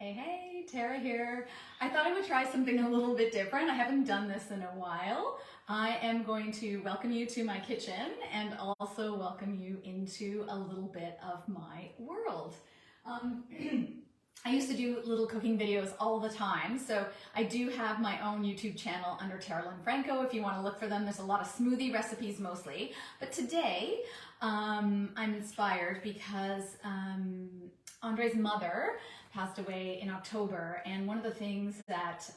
Hey, Tara here. I thought I would try something a little bit different. I haven't done this in a while. I am going to welcome you to my kitchen and also welcome you into a little bit of my world. I used to do little cooking videos all the time, so I do have my own YouTube channel under Tara Lynn Franco if you want to look for them. There's a lot of smoothie recipes mostly, but today I'm inspired because Andre's mother passed away in October, and one of the things that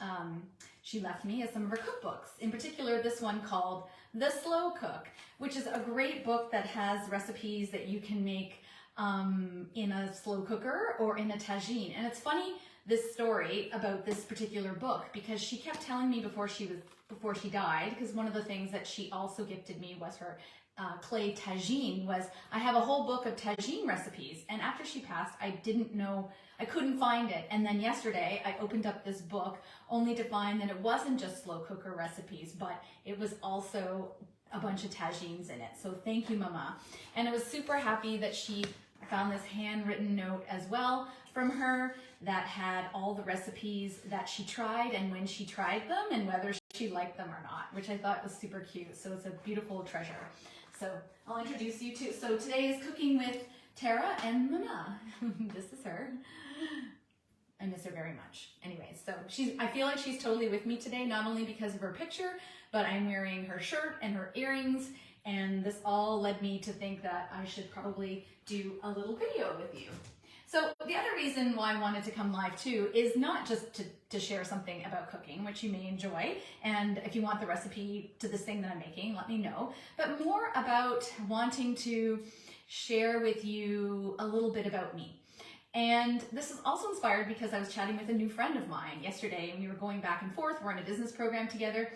she left me is some of her cookbooks. In particular, this one called The Slow Cook, which is a great book that has recipes that you can make in a slow cooker or in a tagine. And it's funny, this story about this particular book, because she kept telling me before she died, because one of the things that she also gifted me was her clay tagine. Was I have a whole book of tagine recipes, and after she passed, I didn't know, I couldn't find it. And then yesterday I opened up this book only to find that it wasn't just slow cooker recipes, but it was also a bunch of tagines in it. So thank you, Mama. And I was super happy that I found this handwritten note as well from her that had all the recipes that she tried and when she tried them and whether she liked them or not, which I thought was super cute. So it's a beautiful treasure. So I'll introduce you to, so today is Cooking with Tara and Mama. This is her. I miss her very much. Anyway, so I feel like she's totally with me today, not only because of her picture, but I'm wearing her shirt and her earrings, and this all led me to think that I should probably do a little video with you. So the other reason why I wanted to come live too is not just to share something about cooking, which you may enjoy, and if you want the recipe to this thing that I'm making, let me know, but more about wanting to share with you a little bit about me. And this is also inspired because I was chatting with a new friend of mine yesterday, and we were going back and forth. We're in a business program together,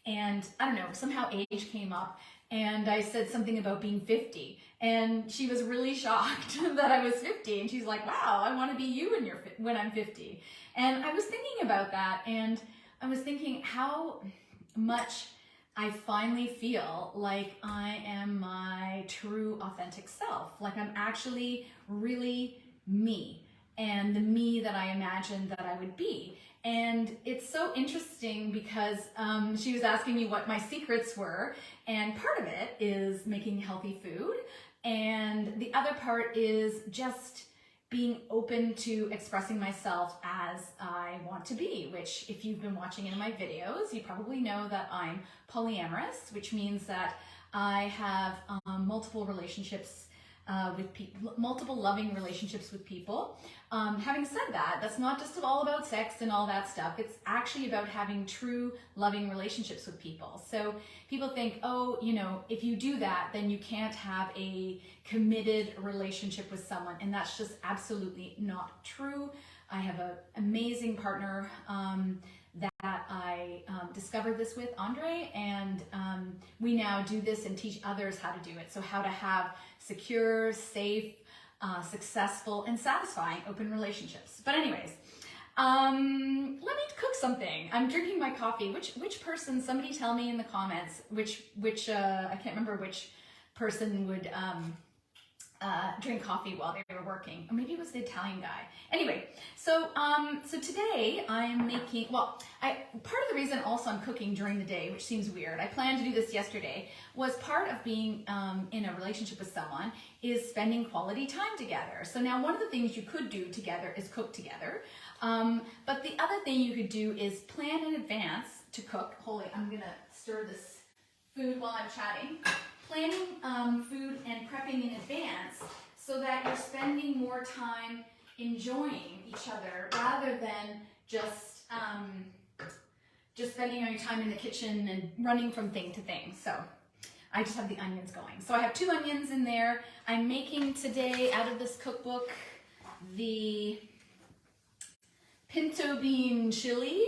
and I don't know, somehow age came up, and I said something about being 50, and she was really shocked that I was 50, and she's like, wow, I want to be you when I'm 50. And I was thinking about that, and I was thinking how much I finally feel like I am my true authentic self, like I'm actually really me, and the me that I imagined that I would be. And it's so interesting because she was asking me what my secrets were, and part of it is making healthy food, and the other part is just being open to expressing myself as I want to be, which if you've been watching any of my videos, you probably know that I'm polyamorous, which means that I have multiple relationships with people, multiple loving relationships with people. Having said that, that's not just all about sex and all that stuff. It's actually about having true loving relationships with people. So people think, oh, you know, if you do that, then you can't have a committed relationship with someone. And that's just absolutely not true. I have an amazing partner that I discovered this with, Andre, and we now do this and teach others how to do it. So how to have secure, safe, successful, and satisfying open relationships. But anyways, let me cook something. I'm drinking my coffee. Which person, somebody tell me in the comments, which I can't remember which person would drink coffee while they were working, or maybe it was the Italian guy. Anyway, so today I'm making, well, part of the reason also I'm cooking during the day, which seems weird, I planned to do this yesterday, was part of being in a relationship with someone is spending quality time together. So now one of the things you could do together is cook together, but the other thing you could do is plan in advance to cook. Holy, I'm gonna stir this food while I'm chatting. Planning food and prepping in advance so that you're spending more time enjoying each other rather than just spending all your time in the kitchen and running from thing to thing. So I just have the onions going. So I have 2 onions in there. I'm making today out of this cookbook the Pinto Bean Chili.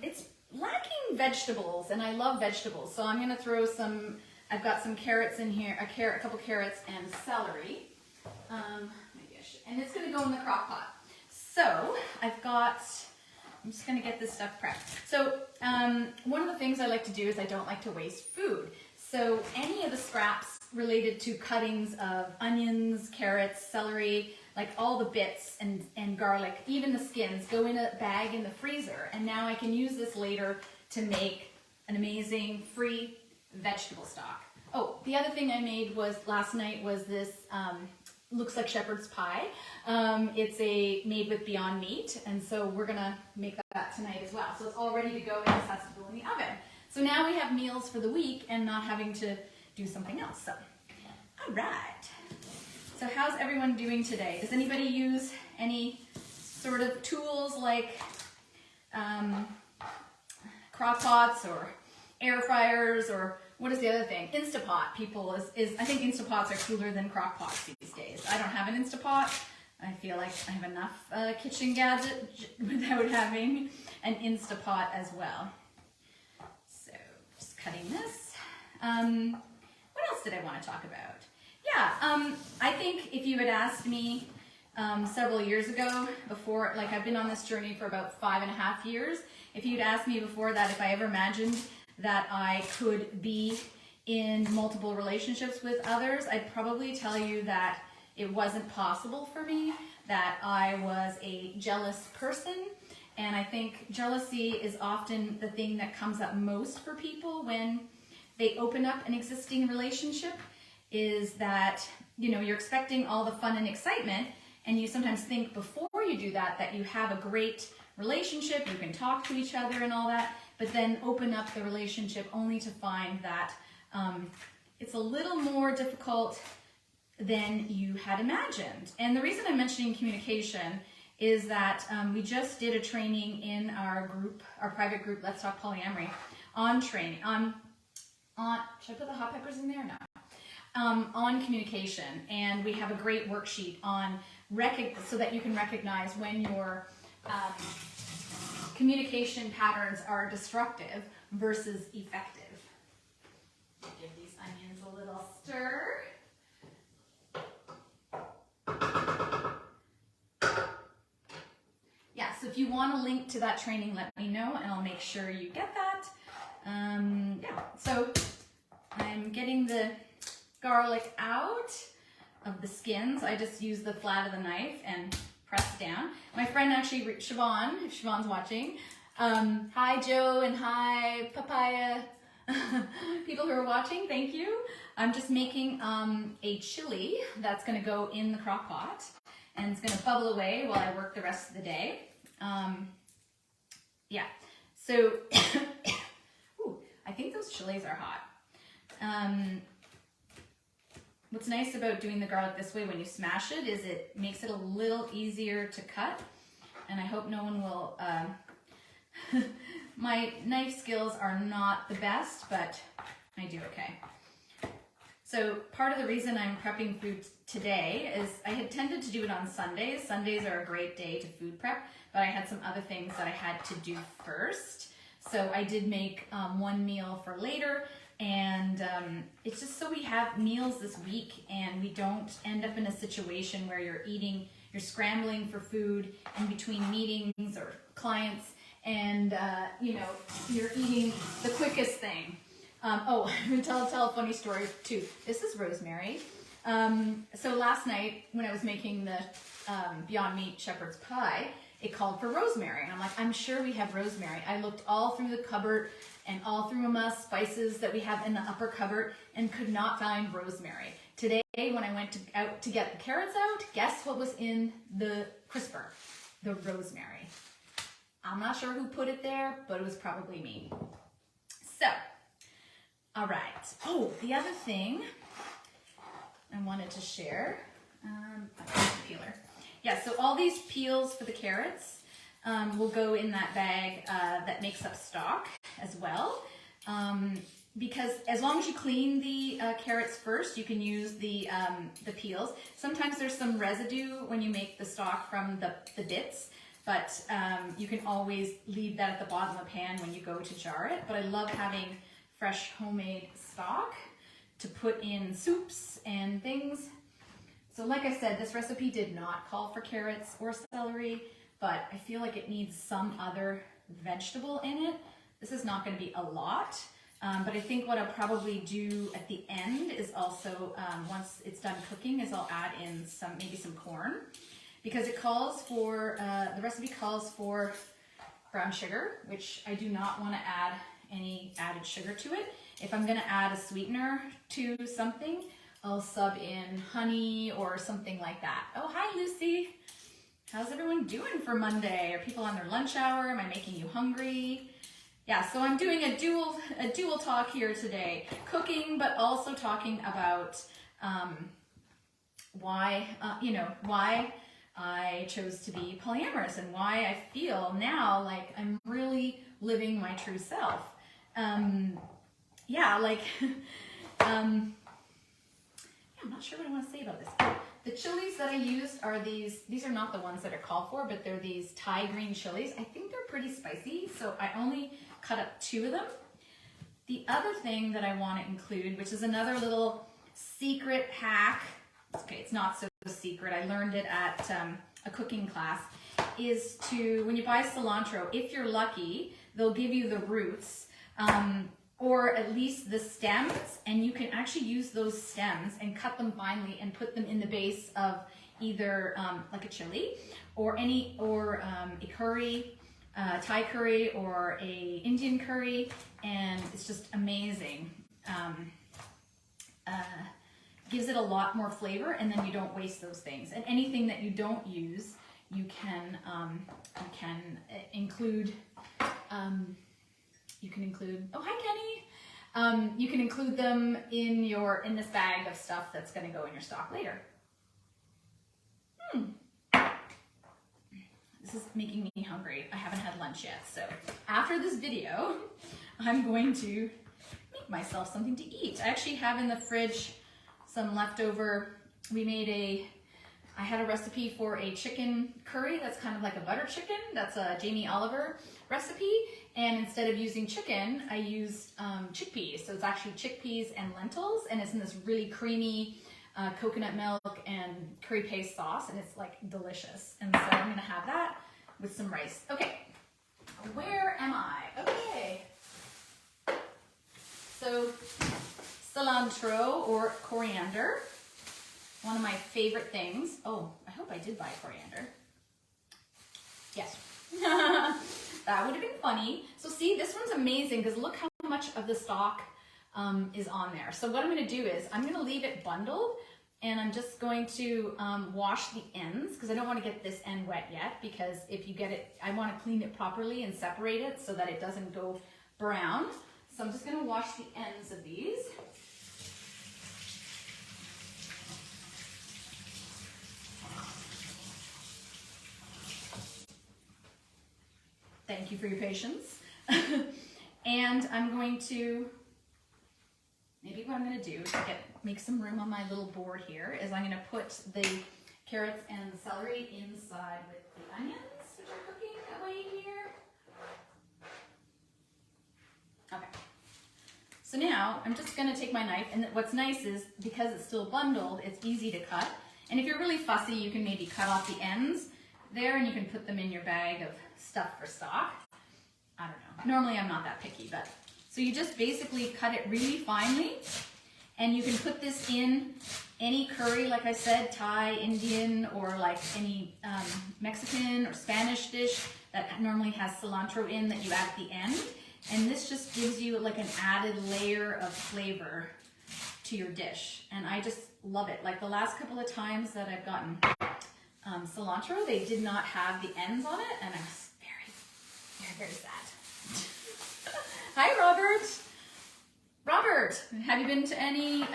It's lacking vegetables, and I love vegetables, so I'm going to throw some. I've got some carrots in here, a couple carrots and celery. Maybe I should, and it's going to go in the crock pot. So I'm just going to get this stuff prepped. So one of the things I like to do is I don't like to waste food. So any of the scraps related to cuttings of onions, carrots, celery, like all the bits and garlic, even the skins, go in a bag in the freezer. And now I can use this later to make an amazing free vegetable stock. Oh, the other thing I made was last night was this, looks like shepherd's pie. It's made with Beyond Meat, and so we're gonna make that tonight as well. So it's all ready to go and it has to go in the oven. So now we have meals for the week and not having to do something else. So, all right. So how's everyone doing today? Does anybody use any sort of tools like crock pots or air fryers, or what is the other thing? Instapot. People I think Instapots are cooler than crock pots these days. I don't have an Instapot. I feel like I have enough kitchen gadget without having an Instapot as well. So just cutting this. What else did I want to talk about? Yeah, I think if you had asked me several years ago, before, like I've been on this journey for about 5.5 years, if you'd asked me before that if I ever imagined that I could be in multiple relationships with others, I'd probably tell you that it wasn't possible for me, that I was a jealous person. And I think jealousy is often the thing that comes up most for people when they open up an existing relationship, is that, you know, you're expecting all the fun and excitement, and you sometimes think before you do that you have a great relationship, you can talk to each other and all that, but then open up the relationship only to find that it's a little more difficult than you had imagined. And the reason I'm mentioning communication is that we just did a training in our group, our private group, Let's Talk Polyamory, on training, on should I put the hot peppers in there? No. On communication, and we have a great worksheet on so that you can recognize when your communication patterns are destructive versus effective. Give these onions a little stir. Yeah, so if you want a link to that training, let me know and I'll make sure you get that. Yeah, so I'm getting the garlic out of the skins. I just use the flat of the knife and press down. My friend actually, Siobhan, if Siobhan's watching, hi Joe and hi Papaya, people who are watching, thank you. I'm just making a chili that's gonna go in the crock pot, and it's gonna bubble away while I work the rest of the day. Yeah, so, ooh, I think those chilies are hot. What's nice about doing the garlic this way when you smash it is it makes it a little easier to cut, and I hope no one will, my knife skills are not the best, but I do okay. So part of the reason I'm prepping food today is I had tended to do it on Sundays. Sundays are a great day to food prep, but I had some other things that I had to do first. So I did make one meal for later, and it's just so we have meals this week and we don't end up in a situation where you're scrambling for food in between meetings or clients, and you know, you're eating the quickest thing. Oh, I'm gonna tell a funny story too. This is rosemary. So last night when I was making the Beyond Meat shepherd's pie, it called for rosemary, and I'm like, I'm sure we have rosemary. I looked all through the cupboard and all through my spices that we have in the upper cupboard and could not find rosemary. Today, when I went out to get the carrots out, guess what was in the crisper? The rosemary. I'm not sure who put it there, but it was probably me. So, all right. Oh, the other thing I wanted to share, peeler. Yeah, so all these peels for the carrots will go in that bag that makes up stock as well. Because as long as you clean the carrots first, you can use the peels. Sometimes there's some residue when you make the stock from the bits, but you can always leave that at the bottom of the pan when you go to jar it. But I love having fresh homemade stock to put in soups and things. So like I said, this recipe did not call for carrots or celery, but I feel like it needs some other vegetable in it. This is not going to be a lot, but I think what I'll probably do at the end is also, once it's done cooking, is I'll add in maybe some corn. because it calls for, the recipe calls for brown sugar, which I do not want to add any added sugar to it. If I'm going to add a sweetener to something, I'll sub in honey or something like that. Oh, hi, Lucy. How's everyone doing for Monday? Are people on their lunch hour? Am I making you hungry? Yeah, so I'm doing a dual talk here today. Cooking, but also talking about why I chose to be polyamorous and why I feel now like I'm really living my true self. I'm not sure what I want to say about this. The chilies that I used are these are not the ones that are called for, but they're these Thai green chilies. I think they're pretty spicy, so I only cut up 2 of them. The other thing that I want to include, which is another little secret hack, okay, it's not so secret, I learned it at a cooking class, is to, when you buy cilantro, if you're lucky, they'll give you the roots, or at least the stems, and you can actually use those stems and cut them finely and put them in the base of either like a chili or a curry, Thai curry or a Indian curry, and it's just amazing. Gives it a lot more flavor, and then you don't waste those things. And anything that you don't use, you can include. You can include, oh, hi Kenny. You can include them in this bag of stuff that's gonna go in your stock later. This is making me hungry. I haven't had lunch yet. So after this video, I'm going to make myself something to eat. I actually have in the fridge some leftover, I had a recipe for a chicken curry that's kind of like a butter chicken. That's a Jamie Oliver recipe. And instead of using chicken, I used chickpeas. So it's actually chickpeas and lentils, and it's in this really creamy coconut milk and curry paste sauce, and it's like delicious. And so I'm gonna have that with some rice. Okay, where am I? Okay. So cilantro or coriander, one of my favorite things. Oh, I hope I did buy coriander. Yes. That would have been funny. So see, this one's amazing because look how much of the stock is on there. So what I'm going to do is I'm going to leave it bundled, and I'm just going to wash the ends because I don't want to get this end wet yet, because if you get it, I want to clean it properly and separate it so that it doesn't go brown. So I'm just going to wash the ends of these. Thank you for your patience. And I'm going to, maybe what I'm going to do to make some room on my little board here is I'm going to put the carrots and the celery inside with the onions, which are cooking away here. Okay. So now I'm just going to take my knife, and what's nice is because it's still bundled, it's easy to cut. And if you're really fussy, you can maybe cut off the ends there, and you can put them in your bag of stuff for stock. I don't know. Normally I'm not that picky, but so you just basically cut it really finely, and you can put this in any curry, like I said, Thai, Indian, or like any Mexican or Spanish dish that normally has cilantro in that you add at the end. And this just gives you like an added layer of flavor to your dish. And I just love it. Like the last couple of times that I've gotten cilantro, they did not have the ends on it, and I was very, very, very sad. Hi, Robert. Robert, have you been to any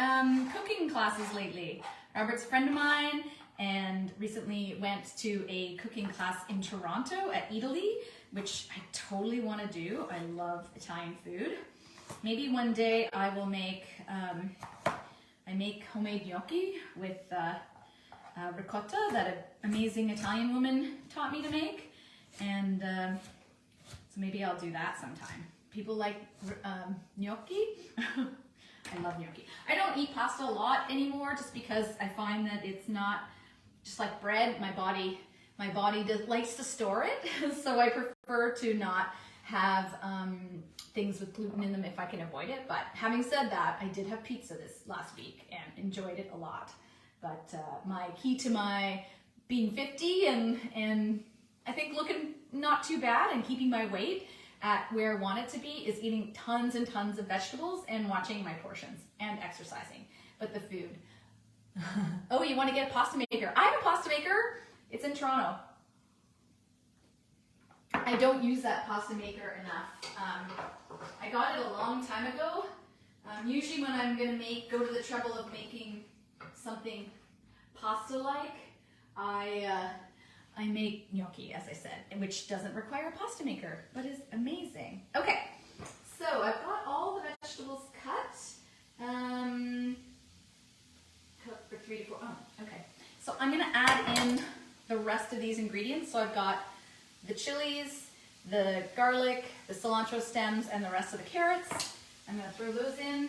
cooking classes lately? Robert's a friend of mine and recently went to a cooking class in Toronto at Italy, which I totally want to do. I love Italian food. Maybe one day I will make, I make homemade gnocchi with ricotta that an amazing Italian woman taught me to make, and so maybe I'll do that sometime. People like gnocchi. I love gnocchi. I don't eat pasta a lot anymore just because I find that it's not just like bread. My body likes to store it, so I prefer to not have things with gluten in them if I can avoid it. But having said that, I did have pizza this last week and enjoyed it a lot. But my key to my being 50 and I think looking not too bad and keeping my weight at where I want it to be is eating tons and tons of vegetables and watching my portions and exercising. But the food. Oh, you want to get a pasta maker? I have a pasta maker. It's in Toronto. I don't use that pasta maker enough. I got it a long time ago. Usually when I'm going to go to the trouble of making something pasta-like, I make gnocchi, as I said, which doesn't require a pasta maker, but is amazing. Okay, so I've got all the vegetables cut. Cook for 3 to 4. Oh, okay. So I'm going to add in the rest of these ingredients. So I've got the chilies, the garlic, the cilantro stems, and the rest of the carrots. I'm going to throw those in and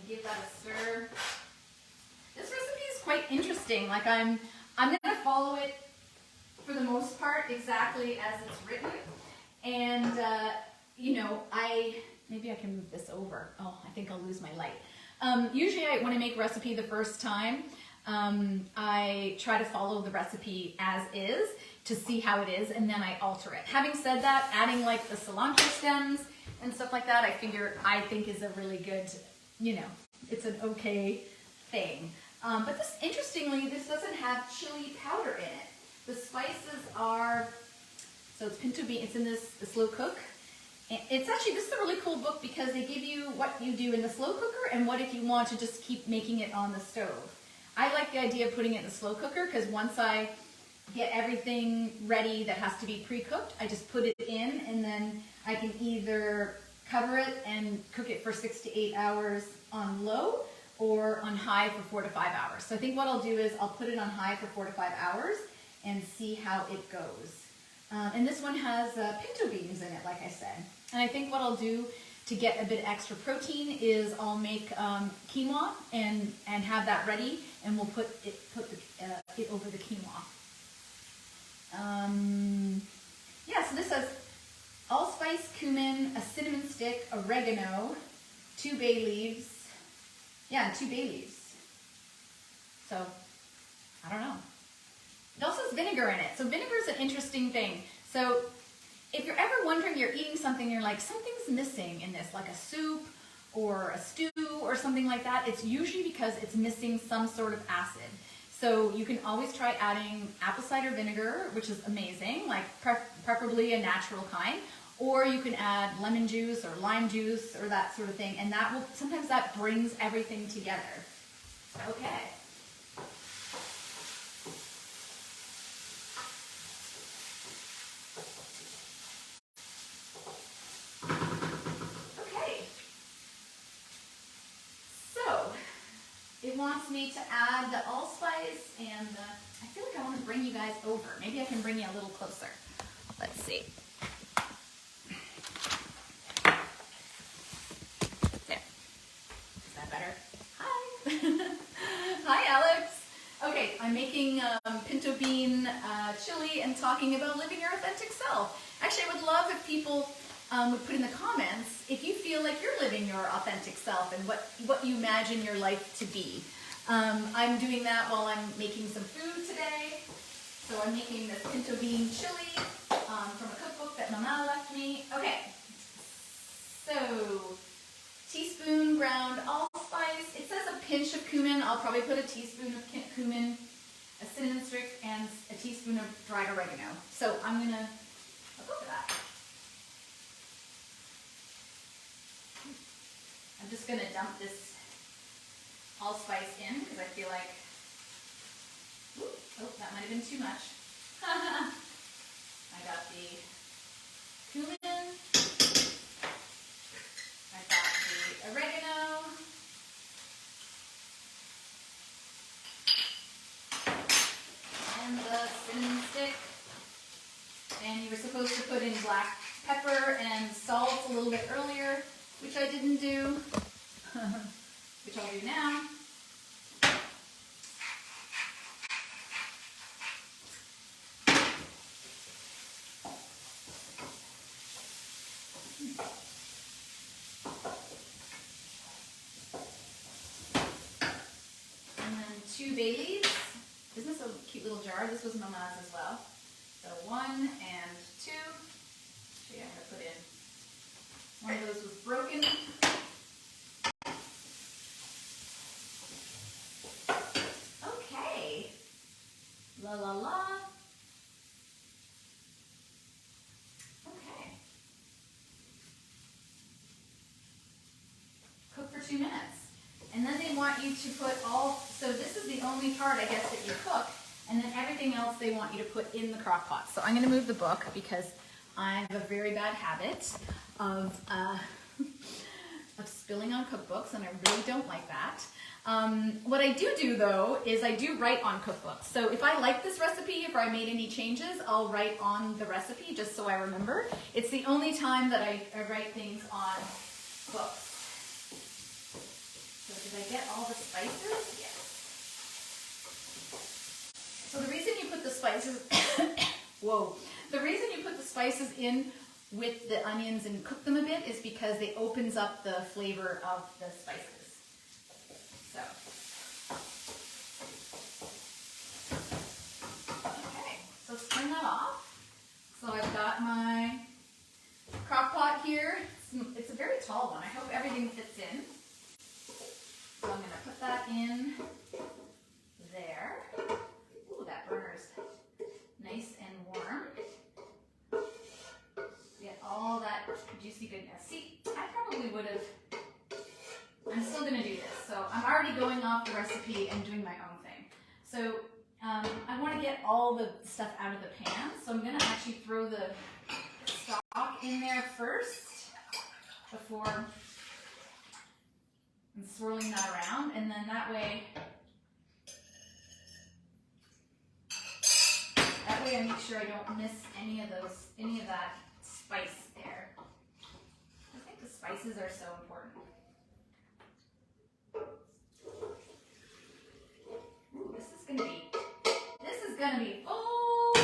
give that a stir. This recipe is quite interesting. Like I'm going to follow it for the most part exactly as it's written. And you know, maybe I can move this over. Oh, I think I'll lose my light. Usually when I make a recipe the first time, I try to follow the recipe as is to see how it is, and then I alter it. Having said that, adding like the cilantro stems and stuff like that, I think is a really good, you know, it's an okay thing. But this, interestingly, this doesn't have chili powder in it. The spices are, so it's Pinto Beans, it's in the slow cook. It's actually, this is a really cool book because they give you what you do in the slow cooker and what if you want to just keep making it on the stove. I like the idea of putting it in the slow cooker because once I get everything ready that has to be pre-cooked, I just put it in and then I can either cover it and cook it for 6 to 8 hours on low or on high for 4 to 5 hours. So I think what I'll do is I'll put it on high for 4 to 5 hours and see how it goes. And this one has pinto beans in it, like I said. And I think what I'll do to get a bit extra protein is I'll make quinoa and have that ready, and we'll put it over the quinoa. Yeah, so this has allspice, cumin, a cinnamon stick, oregano, 2 bay leaves. Yeah, 2 bay leaves. So, I don't know. It also has vinegar in it. So vinegar is an interesting thing. So if you're ever wondering, you're eating something, you're like, something's missing in this, like a soup or a stew or something like that, it's usually because it's missing some sort of acid. So you can always try adding apple cider vinegar, which is amazing, like preferably a natural kind, or you can add lemon juice or lime juice or that sort of thing, and that will, sometimes that brings everything together. Okay. It wants me to add the allspice and I feel like I want to bring you guys over. Maybe I can bring you a little closer. Let's see. There. Is that better? Hi. Hi, Alex. Okay, I'm making pinto bean chili and talking about living your authentic self. Actually, I would love if people would put in the comments if you feel like you're living your authentic self and what you imagine your life to be. I'm doing that while I'm making some food today. So I'm making this pinto bean chili from a cookbook that Mama left me. Okay, so teaspoon ground allspice. It says a pinch of cumin. I'll probably put a teaspoon of cumin, a cinnamon stick, and a teaspoon of dried oregano. So I'm going to look at that. I'm just going to dump this allspice in because I feel like, oh, that might have been too much. I got the cumin, I got the oregano, and the cinnamon stick, and you were supposed to put in black pepper and salt a little bit earlier, which I didn't do, which I'll do now. 2 bay leaves. Isn't this a cute little jar? This was Mama's as well. So 1 and 2. Actually, I'm going to put in, one of those was broken. Okay. La la la. Okay. Cook for 2 minutes. And then they want you to put so this is the only part, I guess, that you cook. And then everything else they want you to put in the crock pot. So I'm going to move the book because I have a very bad habit of spilling on cookbooks, and I really don't like that. What I do though is I do write on cookbooks. So if I like this recipe, if I made any changes, I'll write on the recipe just so I remember. It's the only time that I write things on books. So did I get all the spices? Yes. So the reason you put the spices, the reason you put the spices in with the onions and cook them a bit is because it opens up the flavor of the spices. So, okay, so let's turn that off. So I've got my crock pot here. It's a very tall one. I hope everything fits in. So I'm going to put that in there. Ooh, that burner's nice and warm. Get all that juicy goodness. See, I probably would have, I'm still going to do this. So I'm already going off the recipe and doing my own thing. So I want to get all the stuff out of the pan. So I'm going to actually throw the stock in there first before I'm swirling that around. And then that way I make sure I don't miss any of that spice there. I think the spices are so important. Ooh, this is gonna be full.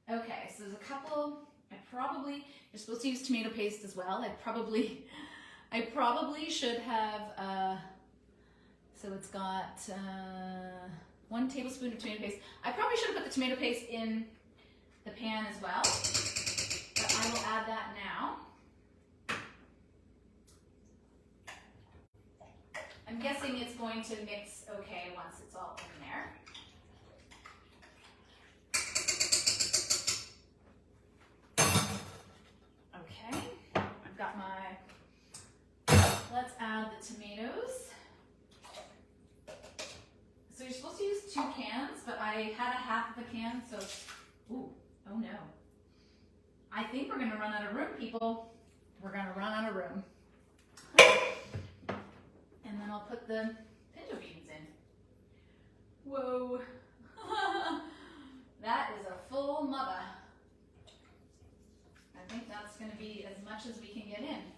Okay, so there's a couple. You're supposed to use tomato paste as well. I probably should have. So it's got 1 tablespoon of tomato paste. I probably should have put the tomato paste in the pan as well, but I will add that now. I'm guessing it's going to mix okay once it's all in there. Okay, I've got let's add the tomatoes. So you're supposed to use 2 cans, but I had a half of a can, so, oh no. I think we're gonna run out of room, people. We're gonna run out of room. And then I'll put the pinto beans in. Whoa. That is a full mother. I think that's gonna be as much as we can get in.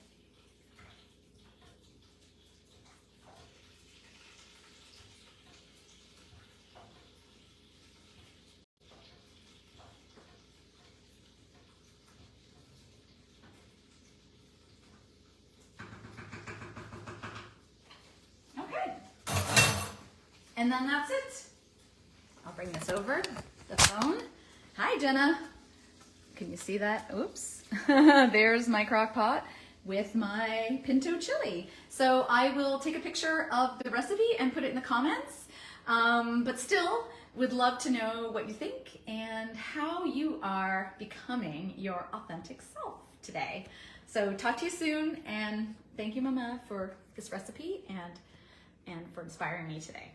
And then that's it. I'll bring this over, the phone. Hi, Jenna. Can you see that? Oops. There's my crock pot with my pinto chili. So I will take a picture of the recipe and put it in the comments. But still, would love to know what you think and how you are becoming your authentic self today. So talk to you soon, and thank you, Mama, for this recipe and for inspiring me today.